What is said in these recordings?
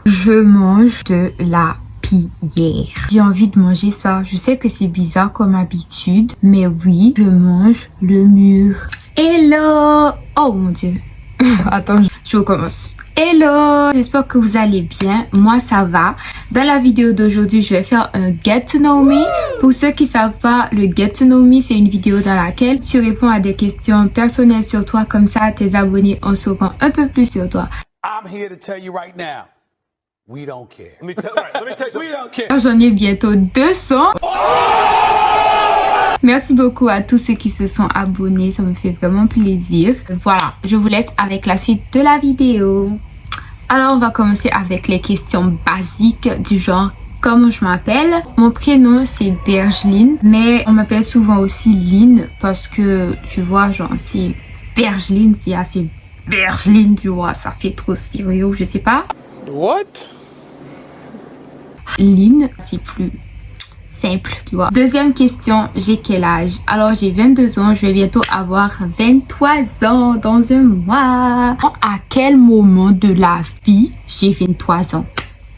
Je mange de la pierre. J'ai envie de manger ça. Je sais que c'est bizarre comme habitude, mais oui, je mange le mur. Hello! Oh mon Dieu. Attends, je recommence. Hello, j'espère que vous allez bien. Moi ça va. Dans la vidéo d'aujourd'hui, je vais faire un Get to Know Me. Pour ceux qui savent pas, le Get to Know Me, c'est une vidéo dans laquelle tu réponds à des questions personnelles sur toi, comme ça tes abonnés en sauront un peu plus sur toi. I'm here to tell you right now, we don't care. Let me tell you, we don't care. J'en ai bientôt 200. Merci beaucoup à tous ceux qui se sont abonnés, ça me fait vraiment plaisir. Voilà, je vous laisse avec la suite de la vidéo. Alors on va commencer avec les questions basiques du genre comment je m'appelle. Mon prénom c'est Bergeline, mais on m'appelle souvent aussi Lynn parce que tu vois genre c'est Bergeline, c'est assez Bergeline, tu vois, ça fait trop sérieux, je sais pas. What? Lynn, c'est plus simple, tu vois. Deuxième question, j'ai quel âge? Alors j'ai 22 ans, je vais bientôt avoir 23 ans dans un mois. À quel moment de la vie j'ai 23 ans?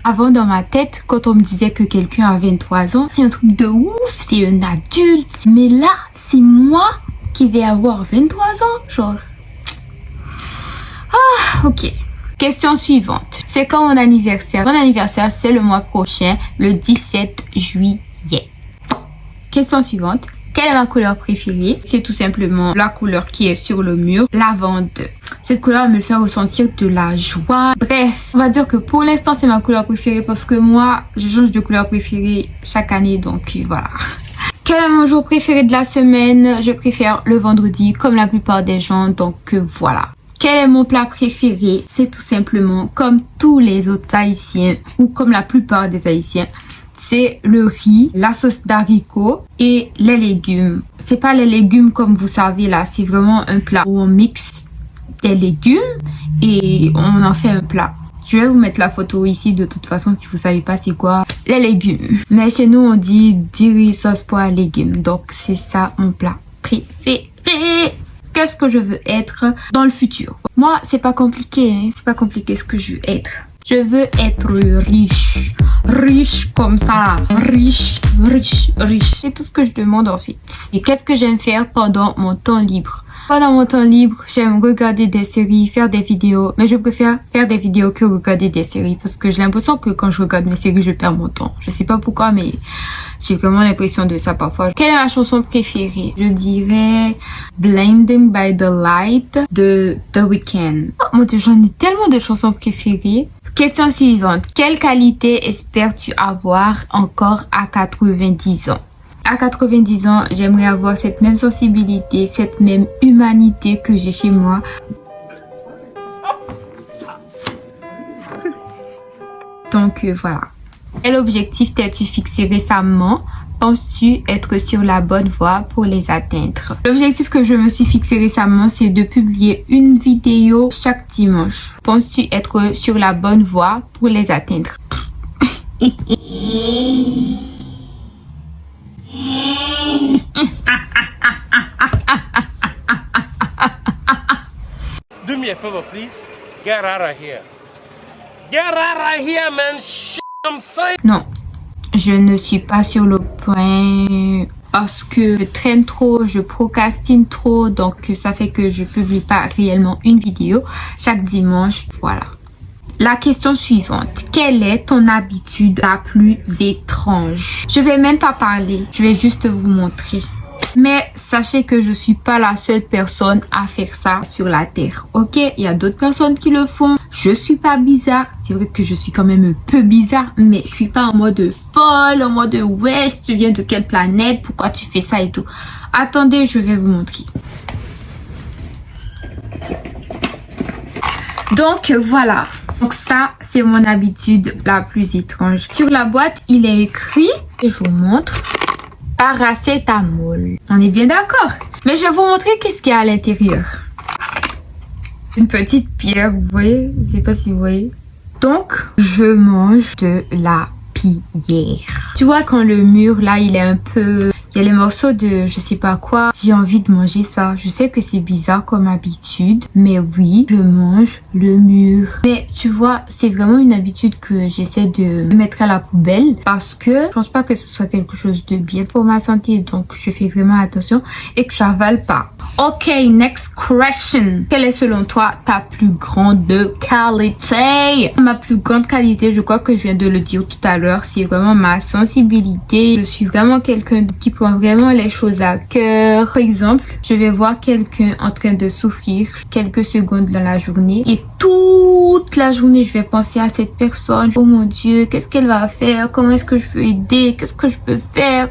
Avant, dans ma tête, quand on me disait que quelqu'un a 23 ans, c'est un truc de ouf, c'est un adulte. Mais là, c'est moi qui vais avoir 23 ans, genre. Ah, ok. Question suivante. C'est quand mon anniversaire? Mon anniversaire, c'est le mois prochain, le 17 juillet. Question suivante. Quelle est ma couleur préférée? C'est tout simplement la couleur qui est sur le mur, lavande. Cette couleur me fait ressentir de la joie. Bref, on va dire que pour l'instant, c'est ma couleur préférée parce que moi, je change de couleur préférée chaque année, donc voilà. Quel est mon jour préféré de la semaine? Je préfère le vendredi comme la plupart des gens, donc voilà. Quel est mon plat préféré? C'est tout simplement comme tous les autres Haïtiens ou comme la plupart des Haïtiens. C'est le riz, la sauce d'haricots et les légumes. C'est pas les légumes comme vous savez là, c'est vraiment un plat où on mixe des légumes et on en fait un plat. Je vais vous mettre la photo ici de toute façon si vous savez pas c'est quoi les légumes. Mais chez nous on dit riz sauce pois légumes. Donc c'est ça mon plat préféré. Qu'est-ce que je veux être dans le futur? Moi c'est pas compliqué, hein? C'est pas compliqué ce que je veux être. Je veux être riche. Riche comme ça. Riche. C'est tout ce que je demande en fait. Et qu'est-ce que j'aime faire pendant mon temps libre? Pendant mon temps libre, j'aime regarder des séries, faire des vidéos. Mais je préfère faire des vidéos que regarder des séries. Parce que j'ai l'impression que quand je regarde mes séries, je perds mon temps. Je sais pas pourquoi, mais j'ai vraiment l'impression de ça parfois. Quelle est ma chanson préférée? Je dirais Blinding by the Light de The Weeknd. Oh mon Dieu, j'en ai tellement de chansons préférées. Question suivante. Quelle qualité espères-tu avoir encore à 90 ans? À 90 ans, j'aimerais avoir cette même sensibilité, cette même humanité que j'ai chez moi. Donc voilà. Quel objectif t'es-tu fixé récemment? Penses-tu être sur la bonne voie pour les atteindre? L'objectif que je me suis fixé récemment, c'est de publier une vidéo chaque dimanche. Penses-tu être sur la bonne voie pour les atteindre? Do me a favor, please. Get out of here. Get out of here, man. Shit, I'm saying. Non, je ne suis pas sur le point parce que je traîne trop, je procrastine trop, donc ça fait que je publie pas réellement une vidéo chaque dimanche. Voilà. La question suivante. Quelle est ton habitude la plus étrange? Je vais même pas parler, je vais juste vous montrer. Mais sachez que je suis pas la seule personne à faire ça sur la terre. Ok, il y a d'autres personnes qui le font. Je suis pas bizarre. C'est vrai que je suis quand même un peu bizarre, mais je suis pas en mode folle, en mode wesh, tu viens de quelle planète, pourquoi tu fais ça et tout. Attendez, je vais vous montrer. Donc voilà. Donc ça, c'est mon habitude la plus étrange. Sur la boîte, il est écrit, je vous montre, paracétamol. On est bien d'accord. Mais je vais vous montrer qu'est-ce qu'il y a à l'intérieur. Une petite pierre, vous voyez? Je sais pas si vous voyez. Donc, je mange de la pierre. Tu vois, quand le mur, là, il est un peu... Il y a les morceaux de je sais pas quoi. J'ai envie de manger ça. Je sais que c'est bizarre comme habitude, mais oui, je mange le mûr. Mais tu vois, c'est vraiment une habitude que j'essaie de mettre à la poubelle parce que je pense pas que ce soit quelque chose de bien pour ma santé. Donc je fais vraiment attention et que j'avale pas. Ok, next question. Quelle est selon toi ta plus grande qualité? Ma plus grande qualité, je crois que je viens de le dire tout à l'heure, c'est vraiment ma sensibilité. Je suis vraiment quelqu'un qui prend vraiment les choses à cœur. Par exemple, je vais voir quelqu'un en train de souffrir quelques secondes dans la journée et toute la journée je vais penser à cette personne. Oh mon Dieu, qu'est-ce qu'elle va faire? Comment est-ce que je peux aider? Qu'est-ce que je peux faire?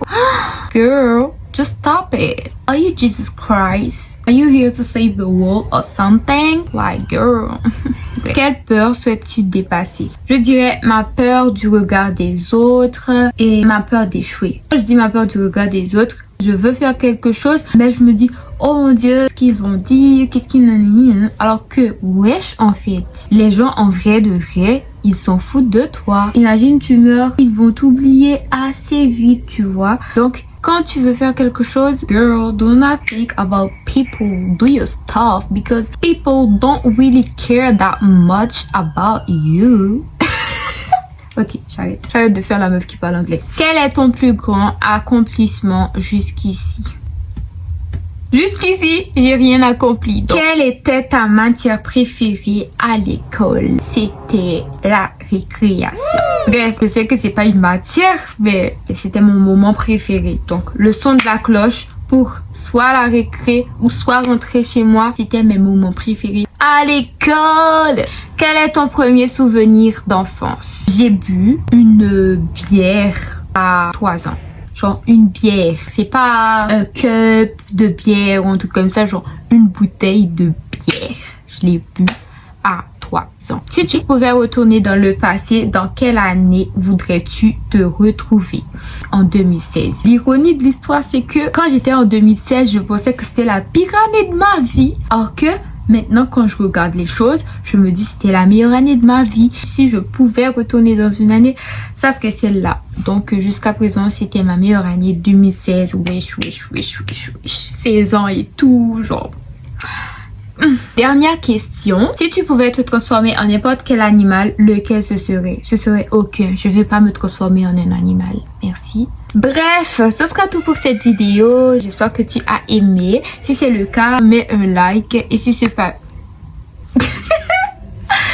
Girl, just stop it. Are you Jesus Christ? Are you here to save the world or something? Like, girl. Quelle peur souhaites-tu dépasser? Je dirais ma peur du regard des autres et ma peur d'échouer. Quand je dis ma peur du regard des autres, je veux faire quelque chose, mais je me dis, oh mon Dieu, ce qu'ils vont dire, qu'est-ce qu'ils n'ont. Alors que, wesh, en fait, les gens en vrai de vrai, ils s'en foutent de toi. Imagine, tu meurs, ils vont t'oublier assez vite, tu vois. Donc, quand tu veux faire quelque chose, girl, do not think about people. Do your stuff because people don't really care that much about you. Ok, j'arrête. J'arrête de faire la meuf qui parle anglais. Quel est ton plus grand accomplissement jusqu'ici? Jusqu'ici, j'ai rien accompli. Donc, quelle était ta matière préférée à l'école? C'était la récréation. Bref, je sais que c'est pas une matière, mais c'était mon moment préféré. Donc, le son de la cloche pour soit la récré ou soit rentrer chez moi, c'était mes moments préférés à l'école. Quel est ton premier souvenir d'enfance? J'ai bu une bière à 3 ans. Genre une bière. C'est pas un cup de bière ou un truc comme ça. Genre une bouteille de bière. Je l'ai bu à 3 ans. Si tu pouvais retourner dans le passé, dans quelle année voudrais-tu te retrouver? En 2016. L'ironie de l'histoire, c'est que quand j'étais en 2016, je pensais que c'était la pire année de ma vie. Alors que maintenant, quand je regarde les choses, je me dis c'était la meilleure année de ma vie. Si je pouvais retourner dans une année, ça serait celle-là. Donc, jusqu'à présent, c'était ma meilleure année, 2016. Wesh, 16 ans et tout, genre. Dernière question. Si tu pouvais te transformer en n'importe quel animal, lequel ce serait? Ce serait aucun. Je vais pas me transformer en un animal. Merci. Bref, ce sera tout pour cette vidéo. J'espère que tu as aimé. Si c'est le cas, mets un like. Et si c'est pas...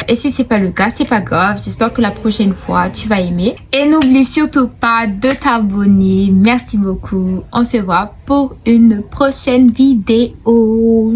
Et si c'est pas le cas, c'est pas grave. J'espère que la prochaine fois, tu vas aimer. Et n'oublie surtout pas de t'abonner. Merci beaucoup. On se voit pour une prochaine vidéo.